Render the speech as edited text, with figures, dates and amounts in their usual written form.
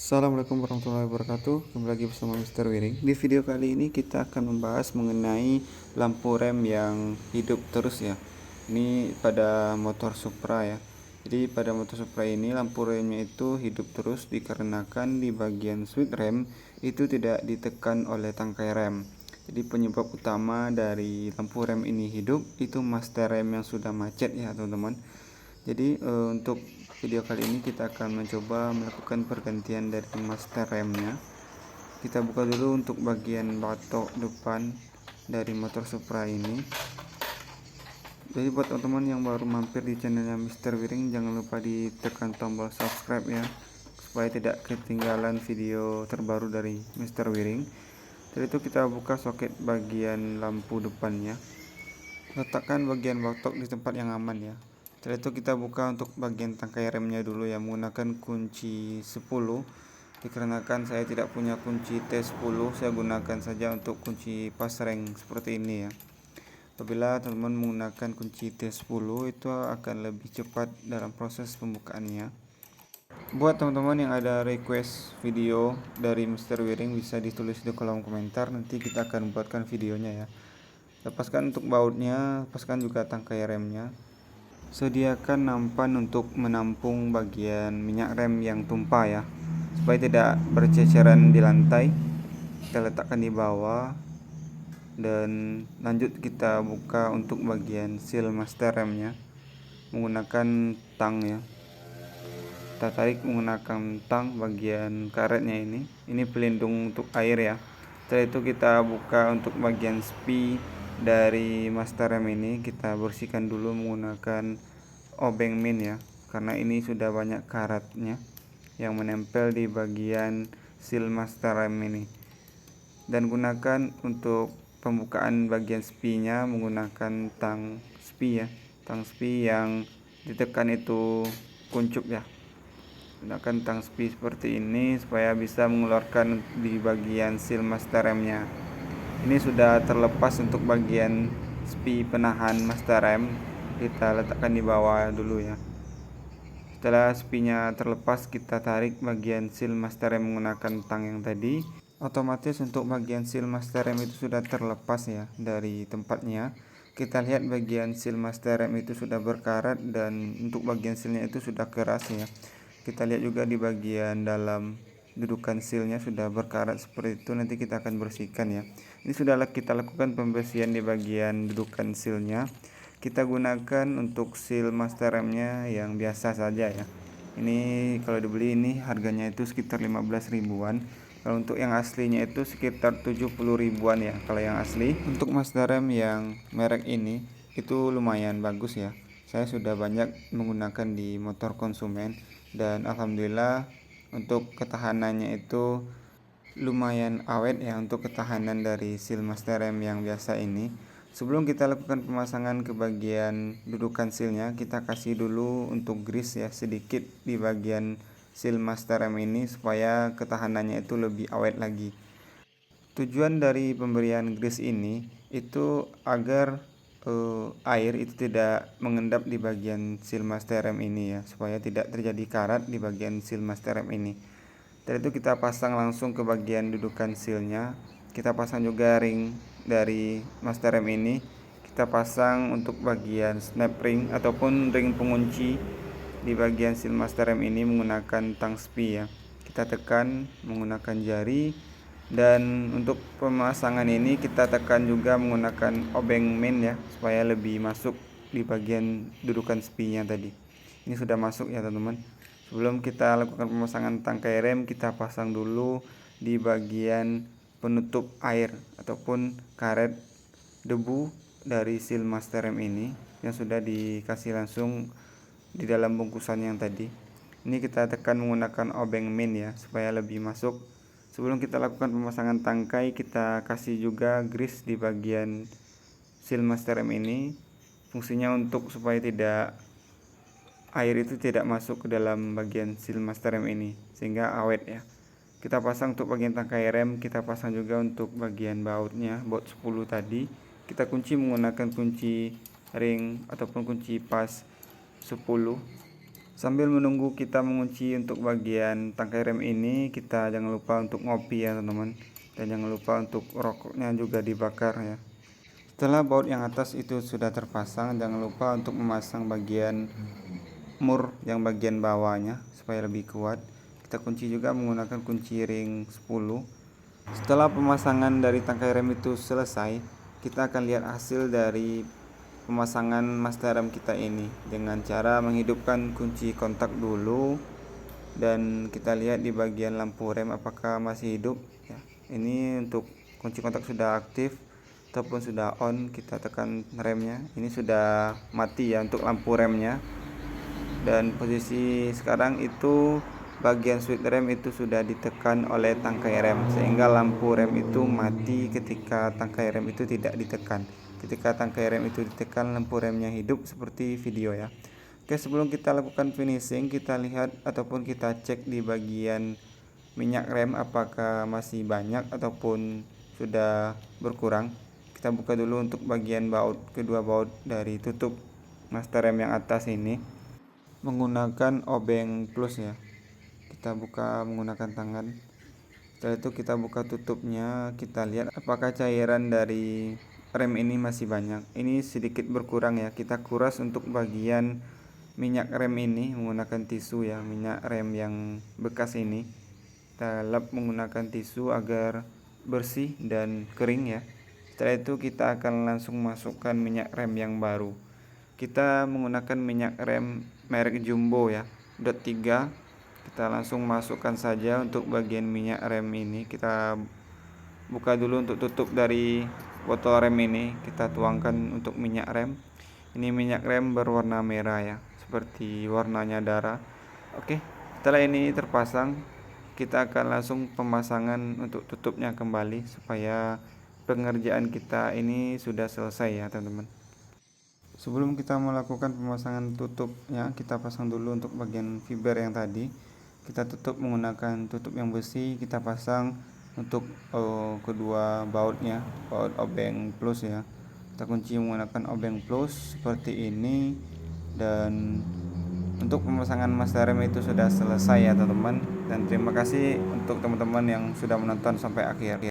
Assalamualaikum warahmatullahi wabarakatuh. Kembali lagi bersama Mr. Wiring. Di video kali ini kita akan membahas mengenai lampu rem yang hidup terus ya. Ini pada motor Supra ya. Jadi pada motor Supra ini lampu remnya itu hidup terus dikarenakan di bagian switch rem itu tidak ditekan oleh tangkai rem. Jadi penyebab utama dari lampu rem ini hidup itu master rem yang sudah macet ya teman-teman. Jadi untuk video kali ini kita akan mencoba melakukan pergantian dari master remnya. Kita buka dulu untuk bagian batok depan dari motor Supra ini. Jadi buat teman-teman yang baru mampir di channelnya Mr. Wiring, jangan lupa ditekan tombol subscribe ya, supaya tidak ketinggalan video terbaru dari Mr. Wiring. Jadi itu kita buka soket bagian lampu depannya. Letakkan bagian batok di tempat yang aman ya. Setelah itu kita buka untuk bagian tangkai remnya dulu ya, menggunakan kunci 10. Dikarenakan saya tidak punya kunci T10, saya gunakan saja untuk kunci pasreng seperti ini ya. Apabila teman-teman menggunakan kunci T10 itu akan lebih cepat dalam proses pembukaannya. Buat teman-teman yang ada request video dari Mr. Wiring bisa ditulis di kolom komentar, nanti kita akan buatkan videonya ya. Lepaskan untuk bautnya, lepaskan juga tangkai remnya. Sediakan nampan untuk menampung bagian minyak rem yang tumpah ya, supaya tidak berceceran di lantai. Kita letakkan di bawah dan lanjut kita buka untuk bagian seal master remnya menggunakan tang ya. Kita tarik menggunakan tang bagian karetnya ini. Ini pelindung untuk air ya. Setelah itu kita buka untuk bagian spi dari master rem ini, kita bersihkan dulu menggunakan obeng min ya, karena ini sudah banyak karatnya yang menempel di bagian seal master rem ini. Dan gunakan untuk pembukaan bagian spi nya menggunakan tang spi ya, tang spi yang ditekan itu kuncup ya. Gunakan tang spi seperti ini supaya bisa mengeluarkan di bagian seal master remnya. Ini sudah terlepas untuk bagian spi penahan master rem, kita letakkan di bawah dulu ya. Setelah spinya terlepas, kita tarik bagian seal master rem menggunakan tang yang tadi. Otomatis untuk bagian seal master rem itu sudah terlepas ya dari tempatnya. Kita lihat bagian seal master rem itu sudah berkarat dan untuk bagian sealnya itu sudah keras ya. Kita lihat juga di bagian dalam dudukan sealnya sudah berkarat seperti itu. Nanti kita akan bersihkan ya. Ini sudah kita lakukan pembersihan di bagian dudukan sealnya. Kita gunakan untuk seal master remnya yang biasa saja ya. Ini kalau dibeli ini harganya itu sekitar 15 ribuan. Kalau untuk yang aslinya itu sekitar 70 ribuan ya. Kalau yang asli untuk master rem yang merek ini itu lumayan bagus ya. Saya sudah banyak menggunakan di motor konsumen dan alhamdulillah untuk ketahanannya itu lumayan awet ya, untuk ketahanan dari seal master rem yang biasa ini. Sebelum kita lakukan pemasangan ke bagian dudukan sealnya, kita kasih dulu untuk grease ya sedikit di bagian seal master rem ini supaya ketahanannya itu lebih awet lagi. Tujuan dari pemberian grease ini itu agar air itu tidak mengendap di bagian seal master rem ini ya, supaya tidak terjadi karat di bagian seal master rem ini. Dari itu kita pasang langsung ke bagian dudukan sealnya. Kita pasang juga ring dari master rem ini. Kita pasang untuk bagian snap ring ataupun ring pengunci di bagian seal master rem ini menggunakan tang spi ya. Kita tekan menggunakan jari, dan untuk pemasangan ini kita tekan juga menggunakan obeng min ya, supaya lebih masuk di bagian dudukan spi nya tadi. Ini sudah masuk ya teman-teman. Sebelum kita lakukan pemasangan tangkai rem, kita pasang dulu di bagian penutup air ataupun karet debu dari seal master rem ini yang sudah dikasih langsung di dalam bungkusan yang tadi. Ini kita tekan menggunakan obeng min ya, supaya lebih masuk. Sebelum kita lakukan pemasangan tangkai, kita kasih juga grease di bagian seal master rem ini. Fungsinya untuk supaya tidak air itu tidak masuk ke dalam bagian seal master rem ini, sehingga awet ya. Kita pasang untuk bagian tangkai rem, kita pasang juga untuk bagian bautnya, baut 10 tadi. Kita kunci menggunakan kunci ring ataupun kunci pas 10. Sambil menunggu kita mengunci untuk bagian tangkai rem ini, kita jangan lupa untuk ngopi ya teman-teman, dan jangan lupa untuk rokoknya juga dibakar ya. Setelah baut yang atas itu sudah terpasang, jangan lupa untuk memasang bagian mur yang bagian bawahnya supaya lebih kuat. Kita kunci juga menggunakan kunci ring 10. Setelah pemasangan dari tangkai rem itu selesai, kita akan lihat hasil dari pemasangan master rem kita ini dengan cara menghidupkan kunci kontak dulu, dan kita lihat di bagian lampu rem apakah masih hidup ya. Ini untuk kunci kontak sudah aktif ataupun sudah on, kita tekan remnya, ini sudah mati ya untuk lampu remnya. Dan posisi sekarang itu bagian switch rem itu sudah ditekan oleh tangkai rem, sehingga lampu rem itu mati ketika tangkai rem itu tidak ditekan. Ketika tangkai rem itu ditekan, lampu remnya hidup seperti video ya. Oke, sebelum kita lakukan finishing, kita lihat ataupun kita cek di bagian minyak rem apakah masih banyak ataupun sudah berkurang. Kita buka dulu untuk bagian baut, kedua baut dari tutup master rem yang atas ini menggunakan obeng plus ya. Kita buka menggunakan tangan. Setelah itu kita buka tutupnya, kita lihat apakah cairan dari rem ini masih banyak. Ini sedikit berkurang ya. Kita kuras untuk bagian minyak rem ini menggunakan tisu ya, minyak rem yang bekas ini. Kita lap menggunakan tisu agar bersih dan kering ya. Setelah itu kita akan langsung masukkan minyak rem yang baru. Kita menggunakan minyak rem merek Jumbo ya, dot 3. Kita langsung masukkan saja untuk bagian minyak rem ini. Kita buka dulu untuk tutup dari botol rem ini, kita tuangkan untuk minyak rem. Ini minyak rem berwarna merah ya, seperti warnanya darah. Oke, setelah ini terpasang, kita akan langsung pemasangan untuk tutupnya kembali supaya pengerjaan kita ini sudah selesai ya teman-teman. Sebelum kita melakukan pemasangan tutupnya, kita pasang dulu untuk bagian fiber yang tadi. Kita tutup menggunakan tutup yang besi, kita pasang untuk kedua bautnya, baut obeng plus ya. Kita kunci menggunakan obeng plus seperti ini, dan untuk pemasangan master rem itu sudah selesai ya teman-teman. Dan terima kasih untuk teman-teman yang sudah menonton sampai akhir.